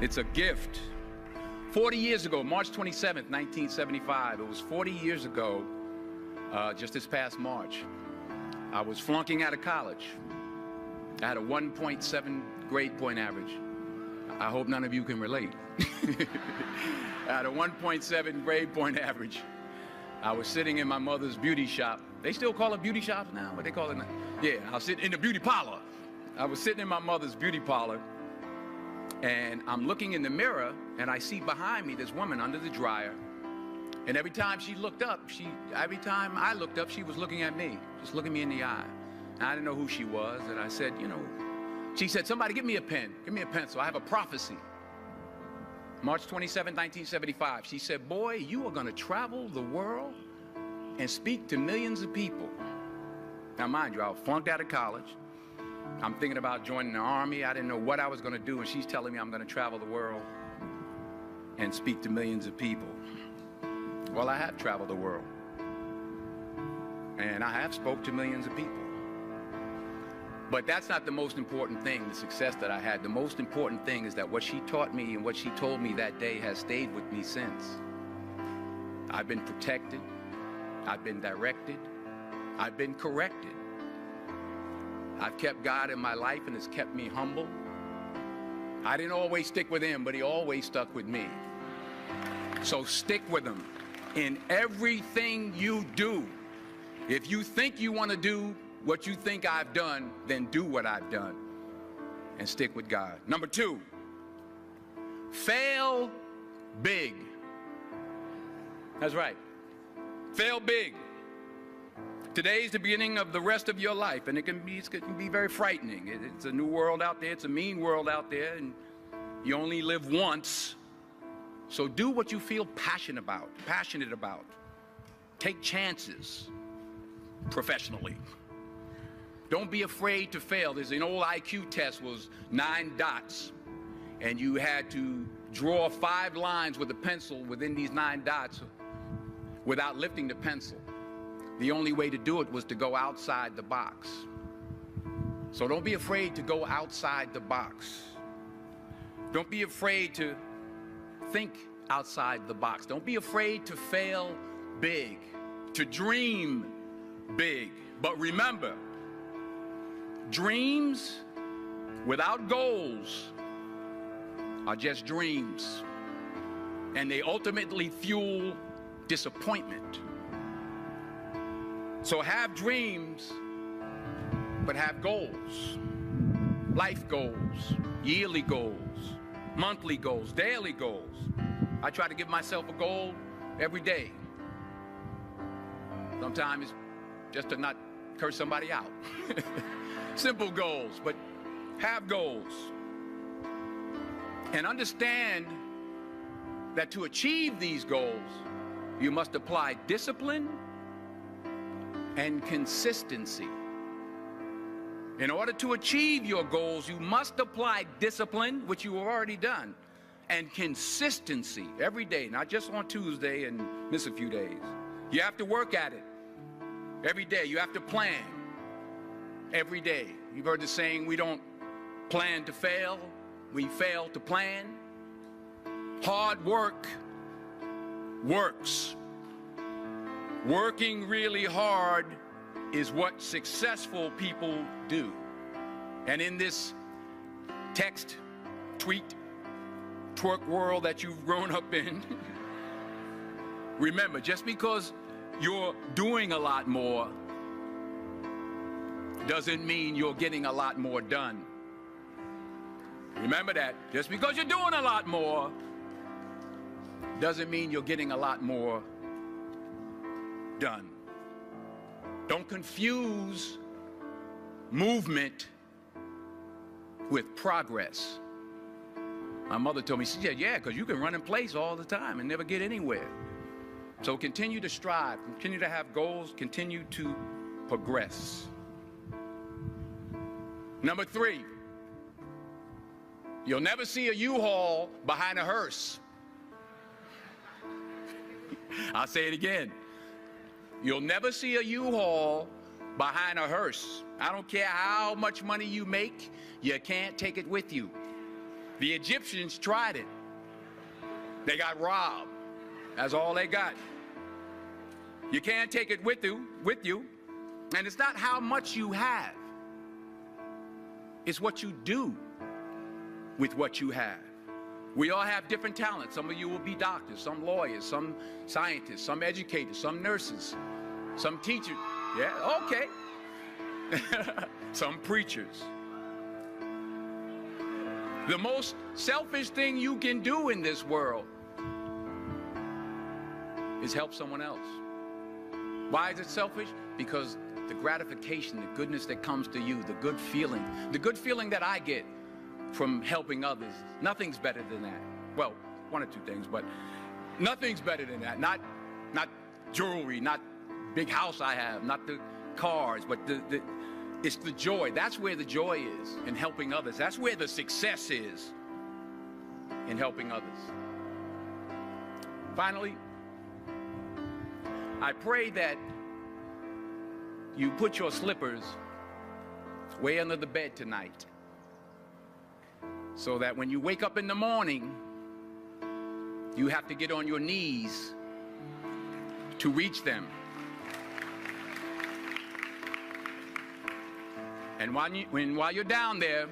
It's a gift. 40 years ago, March 27th, 1975, it was 40 years ago, just this past March, I was flunking out of college. I had a 1.7 grade point average. I hope none of you can relate. I had a 1.7 grade point average. I was sitting in my mother's beauty shop. They still call it beauty shops now, but they call it, yeah, I was sitting in the beauty parlor. I was sitting in my mother's beauty parlor, and I'm looking in the mirror, and I see behind me this woman under the dryer. And every time she looked up, every time I looked up, she was looking at me, just looking me in the eye. And I didn't know who she was, and I said, you know, she said, somebody give me a pen, give me a pencil, I have a prophecy. March 27, 1975, she said, boy, you are gonna travel the world and speak to millions of people. Now mind you, I flunked out of college. I'm thinking about joining the army. I didn't know what I was gonna do, and she's telling me I'm gonna travel the world and speak to millions of people. Well, I have traveled the world, and I have spoke to millions of people. But that's not the most important thing, the success that I had. The most important thing is that what she taught me and what she told me that day has stayed with me since. I've been protected, I've been directed, I've been corrected. I've kept God in my life, and it's kept me humble. I didn't always stick with him, but he always stuck with me. So stick with him in everything you do. If you think you want to do what you think I've done, then do what I've done and stick with God. Number 2, fail big. That's right. Fail big. Today's the beginning of the rest of your life, and it can be very frightening. It's a new world out there. It's a mean world out there, and you only live once. So do what you feel passionate about. Take chances professionally. Don't be afraid to fail. There's an old IQ test, was 9 dots, and you had to draw 5 lines with a pencil within these 9 dots without lifting the pencil. The only way to do it was to go outside the box. So don't be afraid to go outside the box. Don't be afraid to think outside the box. Don't be afraid to fail big, to dream big. But remember, dreams without goals are just dreams, and they ultimately fuel disappointment. So have dreams, but have goals. Life goals, yearly goals, monthly goals, daily goals. I try to give myself a goal every day. Sometimes it's just to not curse somebody out. Simple goals, but have goals. And understand that to achieve these goals, you must apply discipline and consistency. In order to achieve your goals, you must apply discipline, which you have already done, and consistency every day, not just on Tuesday and miss a few days. You have to work at it every day. You have to plan every day. You've heard the saying, we don't plan to fail, we fail to plan. Hard work works. Working really hard is what successful people do. And in this text, tweet, twerk world that you've grown up in, remember, just because you're doing a lot more doesn't mean you're getting a lot more done. Remember that. Just because you're doing a lot more doesn't mean you're getting a lot more done. Don't confuse movement with progress. My mother told me, she said, yeah, because you can run in place all the time and never get anywhere. So continue to strive, continue to have goals, continue to progress. Number 3, you'll never see a U-Haul behind a hearse. I'll say it again. You'll never see a U-Haul behind a hearse. I don't care how much money you make, you can't take it with you. The Egyptians tried it. They got robbed. That's all they got. You can't take it with you. And it's not how much you have. It's what you do with what you have. We all have different talents. Some of you will be doctors, some lawyers, some scientists, some educators, some nurses, some teachers. Yeah, okay. Some preachers. The most selfish thing you can do in this world is help someone else. Why is it selfish? Because the gratification, the goodness that comes to you, the good feeling that I get from helping others, nothing's better than that. Well, one or two things, but nothing's better than that. Not jewelry, not big house I have, not the cars, but it's the joy. That's where the joy is, in helping others. That's where the success is, in helping others. Finally, I pray that you put your slippers way under the bed tonight, so that when you wake up in the morning, you have to get on your knees to reach them. And while you're down there,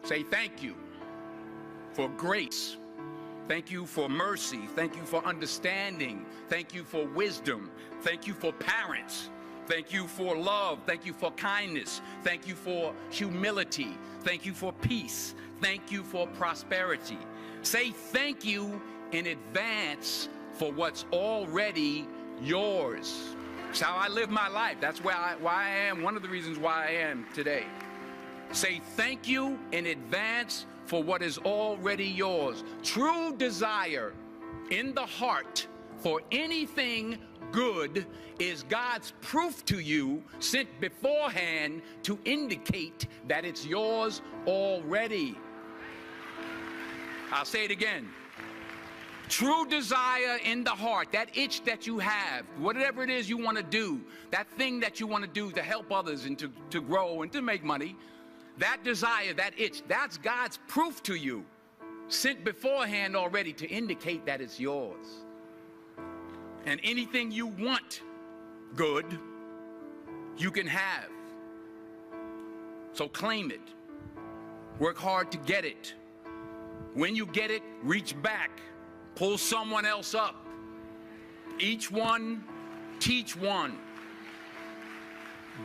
say thank you for grace. Thank you for mercy. Thank you for understanding. Thank you for wisdom. Thank you for parents. Thank you for love. Thank you for kindness. Thank you for humility. Thank you for peace. Thank you for prosperity. Say thank you in advance for what's already yours. It's how I live my life. That's why I am, one of the reasons why I am today. Say thank you in advance for what is already yours. True desire in the heart for anything good is God's proof to you, sent beforehand to indicate that it's yours already. I'll say it again. True desire in the heart, that itch that you have, whatever it is you want to do, that thing that you want to do to help others and to grow and to make money, that desire, that itch, that's God's proof to you, sent beforehand already to indicate that it's yours. And anything you want good, you can have. So claim it. Work hard to get it. When you get it, reach back. Pull someone else up. Each one, teach one.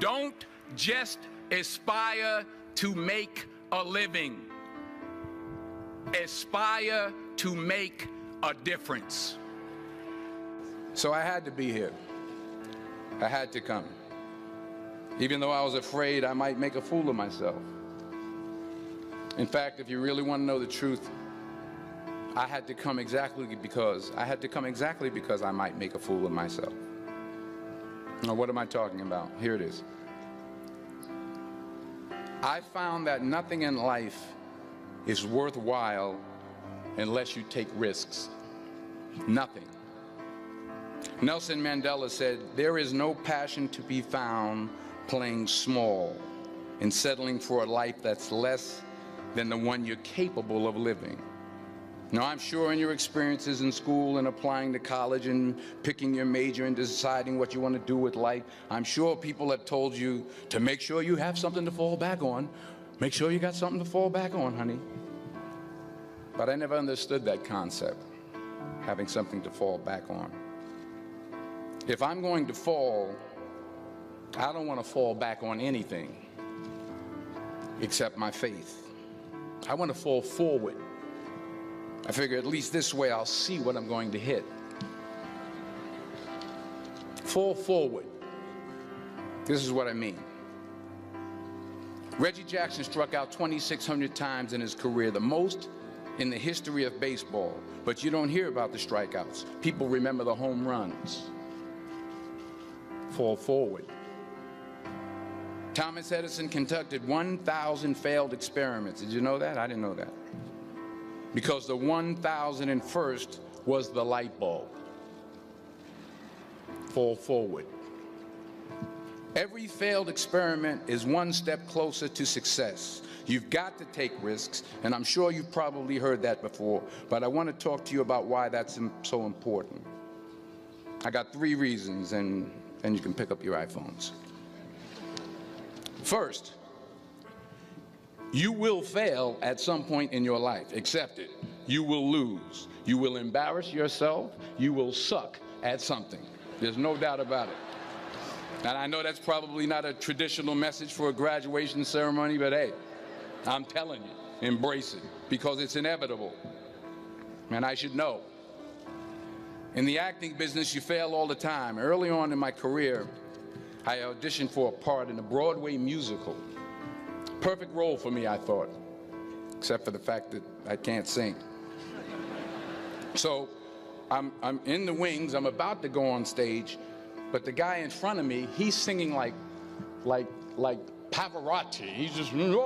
Don't just aspire to make a living. Aspire to make a difference. So I had to be here. I had to come. Even though I was afraid I might make a fool of myself. In fact, if you really want to know the truth, I had to come exactly because I might make a fool of myself. Now, what am I talking about? Here it is. I found that nothing in life is worthwhile unless you take risks. Nothing. Nelson Mandela said, "There is no passion to be found playing small and settling for a life that's less than the one you're capable of living." Now, I'm sure in your experiences in school and applying to college and picking your major and deciding what you want to do with life, I'm sure people have told you to make sure you have something to fall back on. Make sure you got something to fall back on, honey. But I never understood that concept, having something to fall back on. If I'm going to fall, I don't want to fall back on anything except my faith. I want to fall forward. I figure at least this way I'll see what I'm going to hit. Fall forward. This is what I mean. Reggie Jackson struck out 2,600 times in his career, the most in the history of baseball. But you don't hear about the strikeouts. People remember the home runs. Fall forward. Thomas Edison conducted 1,000 failed experiments. Did you know that? I didn't know that. Because the 1,001st was the light bulb. Fall forward. Every failed experiment is one step closer to success. You've got to take risks, and I'm sure you've probably heard that before, but I want to talk to you about why that's so important. I got 3 reasons, and you can pick up your iPhones. First, you will fail at some point in your life. Accept it. You will lose. You will embarrass yourself. You will suck at something. There's no doubt about it. And I know that's probably not a traditional message for a graduation ceremony, but hey, I'm telling you, embrace it, because it's inevitable. And I should know. In the acting business, you fail all the time. Early on in my career, I auditioned for a part in a Broadway musical. Perfect role for me, I thought, except for the fact that I can't sing. So I'm in the wings, I'm about to go on stage, but the guy in front of me, he's singing like Pavarotti. He's just, and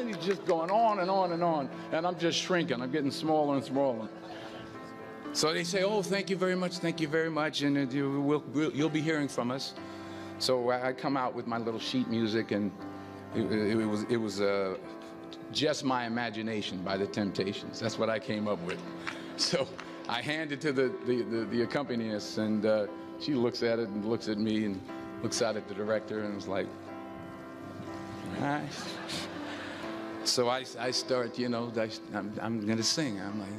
he's just going on and on and on, and I'm just shrinking. I'm getting smaller and smaller. So they say, oh, thank you very much, and you'll be hearing from us. So I come out with my little sheet music, and it was Just My Imagination by the Temptations. That's what I came up with. So I hand it to the accompanist, and she looks at it and looks at me and looks out at the director and was like, all right. So I start, you know, I'm going to sing. I'm like,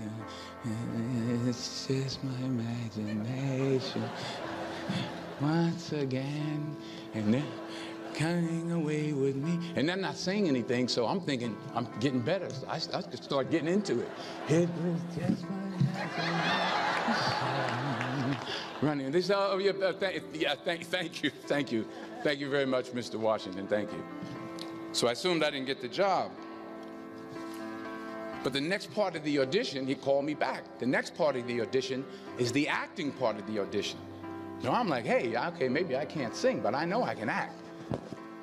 it's just my imagination once again, and then coming away with me. And I'm not saying anything, so I'm thinking I'm getting better. So I just start getting into it. It was just my imagination. Running. This, oh, yeah, thank you very much, Mr. Washington. Thank you. So I assumed I didn't get the job. But the next part of the audition, he called me back. The next part of the audition is the acting part of the audition. So I'm like, hey, okay, maybe I can't sing, but I know I can act.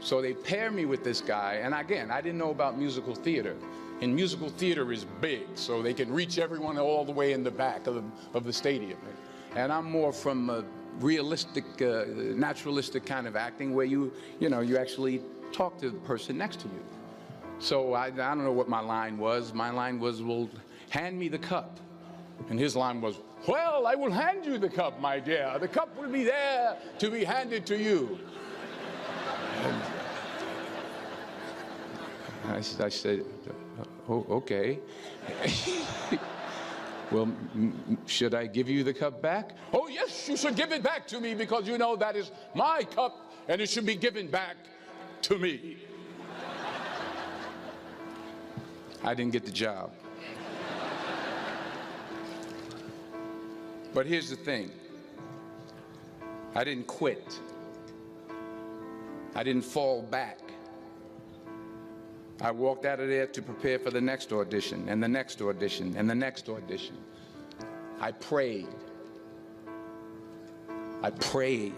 So they pair me with this guy, and again, I didn't know about musical theater. And musical theater is big, so they can reach everyone all the way in the back of the stadium. And I'm more from a realistic, naturalistic kind of acting where you actually talk to the person next to you. So I don't know what my line was. My line was, well, hand me the cup. And his line was, well, I will hand you the cup, my dear. The cup will be there to be handed to you. I said, oh, okay. Well, should I give you the cup back? Oh, yes, you should give it back to me, because you know that is my cup and it should be given back to me. I didn't get the job. But here's the thing. I didn't quit. I didn't fall back. I walked out of there to prepare for the next audition, and the next audition, and the next audition. I prayed. I prayed,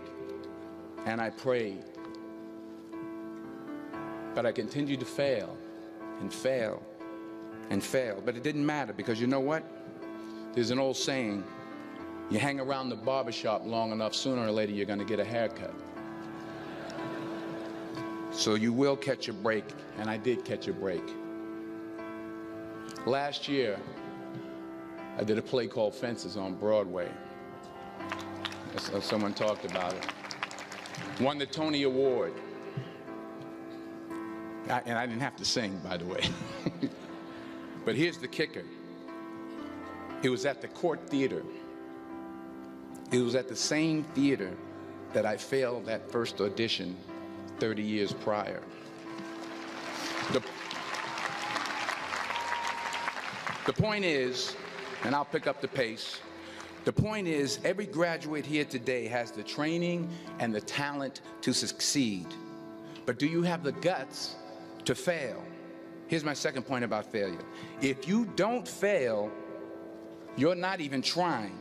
and I prayed. But I continued to fail, and fail, and fail. But it didn't matter, because you know what? There's an old saying, you hang around the barbershop long enough, sooner or later you're going to get a haircut. So you will catch a break, and I did catch a break. Last year, I did a play called Fences on Broadway. Someone talked about it. Won the Tony Award. And I didn't have to sing, by the way. But here's the kicker. It was at the Court Theater. It was at the same theater that I failed that first audition 30 years prior. The point is, and I'll pick up the pace, the point is every graduate here today has the training and the talent to succeed. But do you have the guts to fail? Here's my second point about failure. If you don't fail, you're not even trying.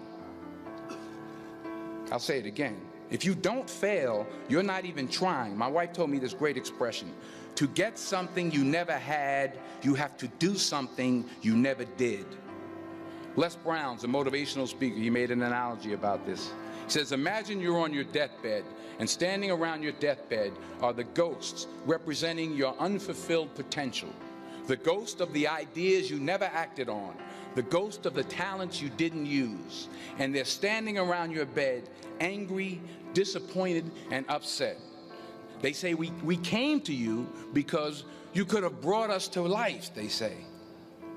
I'll say it again. If you don't fail, you're not even trying. My wife told me this great expression. To get something you never had, you have to do something you never did. Les Brown's a motivational speaker. He made an analogy about this. It says, imagine you're on your deathbed, and standing around your deathbed are the ghosts representing your unfulfilled potential. The ghost of the ideas you never acted on, the ghost of the talents you didn't use. And they're standing around your bed, angry, disappointed, and upset. They say, we came to you because you could have brought us to life, they say.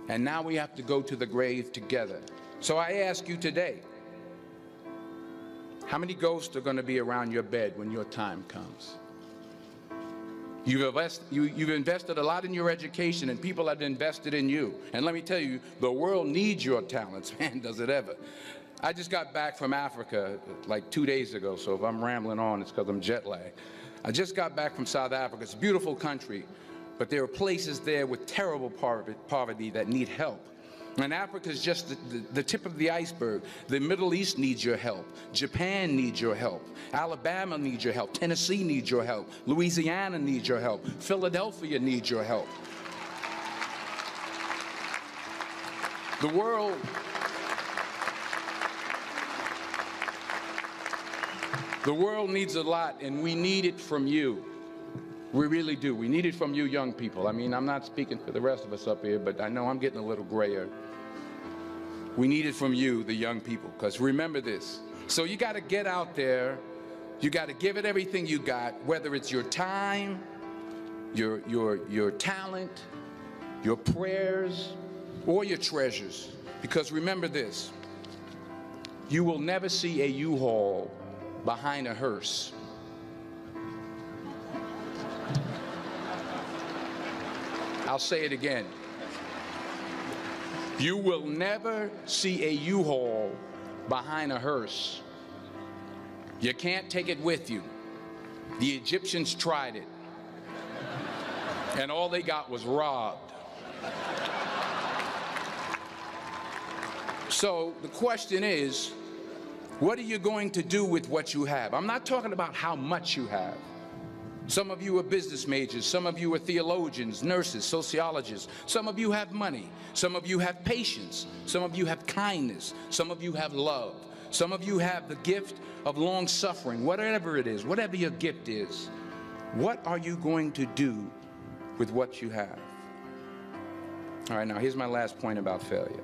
And now we have to go to the grave together. So I ask you today, how many ghosts are going to be around your bed when your time comes? You've invested a lot in your education, and people have invested in you. And let me tell you, the world needs your talents. Man, does it ever. I just got back from Africa like 2 days ago, so if I'm rambling on, it's because I'm jet lagged. I just got back from South Africa. It's a beautiful country, but there are places there with terrible poverty that need help. And Africa is just the tip of the iceberg. The Middle East needs your help. Japan needs your help. Alabama needs your help. Tennessee needs your help. Louisiana needs your help. Philadelphia needs your help. The world needs a lot, and we need it from you. We really do. We need it from you young people. I mean, I'm not speaking for the rest of us up here, but I know I'm getting a little grayer. We need it from you, the young people, because remember this. So you got to get out there. You got to give it everything you got, whether it's your time, your talent, your prayers, or your treasures. Because remember this. You will never see a U-Haul behind a hearse. I'll say it again. You will never see a U-Haul behind a hearse. You can't take it with you. The Egyptians tried it, and all they got was robbed. So the question is, what are you going to do with what you have? I'm not talking about how much you have. Some of you are business majors, some of you are theologians, nurses, sociologists. Some of you have money, some of you have patience, some of you have kindness, some of you have love, some of you have the gift of long suffering. Whatever it is, whatever your gift is, what are you going to do with what you have? All right, now here's my last point about failure.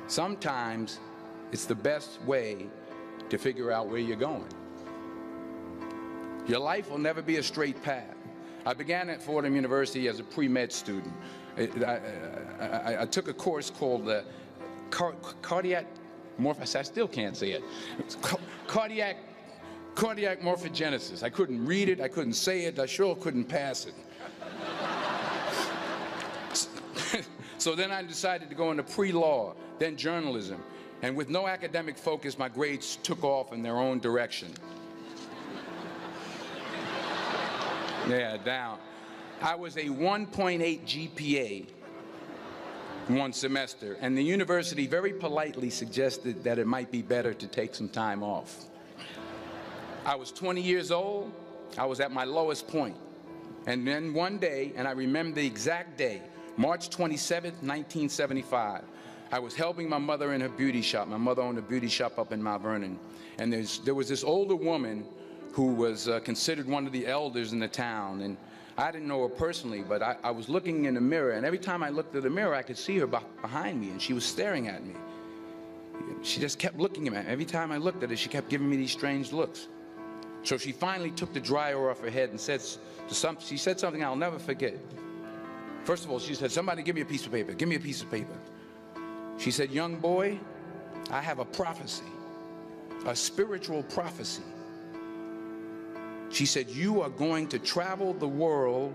Sometimes it's the best way to figure out where you're going. Your life will never be a straight path. I began at Fordham University as a pre-med student. I took a course called cardiac morphogenesis. I still can't say it. Cardiac morphogenesis. I couldn't read it. I couldn't say it. I sure couldn't pass it. So then I decided to go into pre-law, then journalism. And with no academic focus, my grades took off in their own direction. Yeah, down. I was a 1.8 GPA one semester, and the university very politely suggested that it might be better to take some time off. I was 20 years old. I was at my lowest point. And then one day, and I remember the exact day, March 27th, 1975, I was helping my mother in her beauty shop. My mother owned a beauty shop up in Mount Vernon. And there was this older woman who was considered one of the elders in the town. And I didn't know her personally, but I was looking in the mirror, and every time I looked at the mirror, I could see her behind me, and she was staring at me. She just kept looking at me. Every time I looked at her, she kept giving me these strange looks. So she finally took the dryer off her head and she said something I'll never forget. First of all, she said, "Somebody give me a piece of paper. Give me a piece of paper." She said, "Young boy, I have a prophecy, a spiritual prophecy." She said, "You are going to travel the world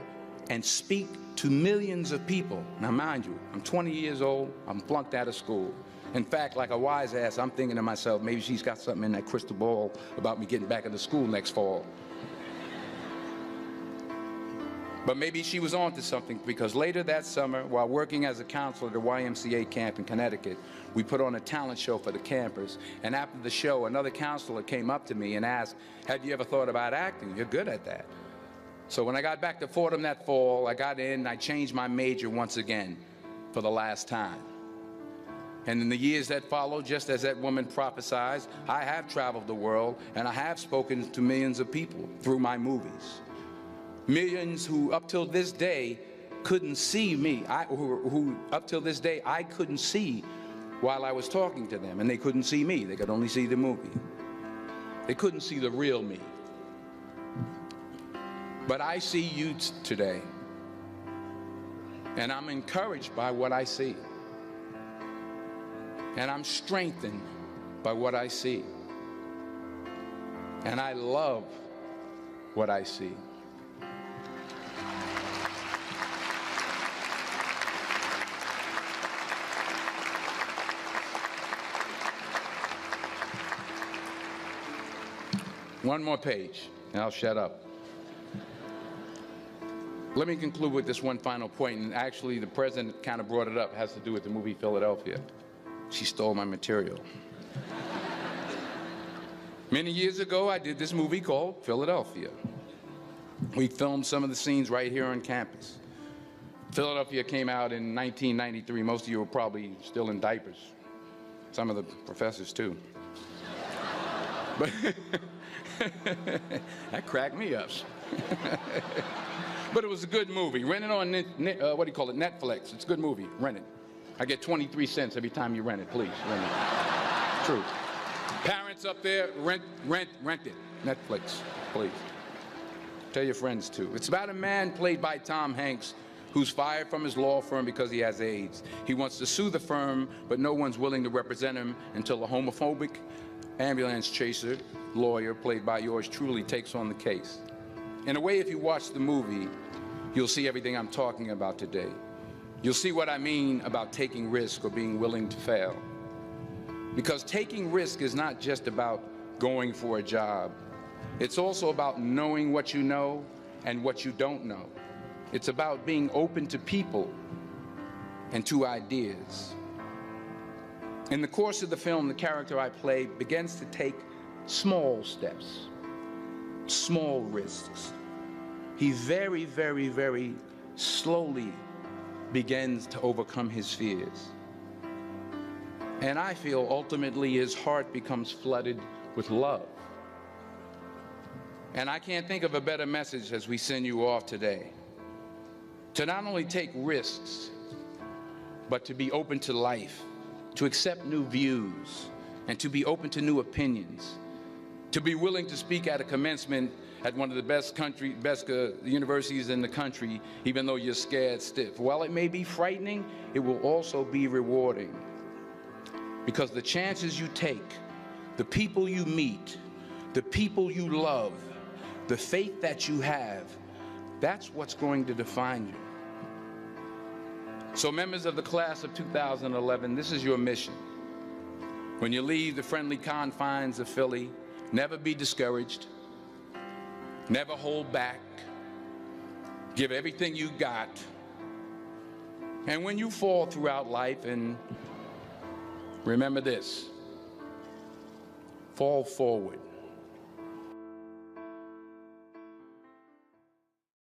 and speak to millions of people." Now, mind you, I'm 20 years old. I'm flunked out of school. In fact, like a wise ass, I'm thinking to myself, maybe she's got something in that crystal ball about me getting back into school next fall. But maybe she was on to something, because later that summer, while working as a counselor at a YMCA camp in Connecticut, we put on a talent show for the campers. And after the show, another counselor came up to me and asked, "Have you ever thought about acting? You're good at that." So when I got back to Fordham that fall, I got in and I changed my major once again for the last time. And in the years that followed, just as that woman prophesied, I have traveled the world and I have spoken to millions of people through my movies. Millions who up till this day couldn't see me, who up till this day I couldn't see while I was talking to them, and they couldn't see me. They could only see the movie. They couldn't see the real me. But I see you today, and I'm encouraged by what I see. And I'm strengthened by what I see. And I love what I see. One more page, and I'll shut up. Let me conclude with this one final point, and actually the president kind of brought it up. It has to do with the movie Philadelphia. She stole my material. Many years ago, I did this movie called Philadelphia. We filmed some of the scenes right here on campus. Philadelphia came out in 1993. Most of you were probably still in diapers. Some of the professors, too. But that cracked me up. But it was a good movie. Rent it on, what do you call it, Netflix. It's a good movie. Rent it. I get 23 cents every time you rent it, please. Rent it. True. Parents up there, rent it. Netflix, please. Tell your friends, too. It's about a man played by Tom Hanks who's fired from his law firm because he has AIDS. He wants to sue the firm, but no one's willing to represent him until a homophobic ambulance chaser lawyer, played by yours truly, takes on the case. In a way, if you watch the movie, you'll see everything I'm talking about today. You'll see what I mean about taking risk or being willing to fail. Because taking risk is not just about going for a job. It's also about knowing what you know and what you don't know. It's about being open to people and to ideas. In the course of the film, the character I play begins to take small steps, small risks. He very, very, very slowly begins to overcome his fears. And I feel ultimately his heart becomes flooded with love. And I can't think of a better message as we send you off today. To not only take risks, but to be open to life, to accept new views, and to be open to new opinions, to be willing to speak at a commencement at one of the best universities in the country, even though you're scared stiff. While it may be frightening, it will also be rewarding. Because the chances you take, the people you meet, the people you love, the faith that you have, that's what's going to define you. So members of the class of 2011, this is your mission. When you leave the friendly confines of Philly, never be discouraged. Never hold back. Give everything you got. And when you fall throughout life, and remember this, fall forward.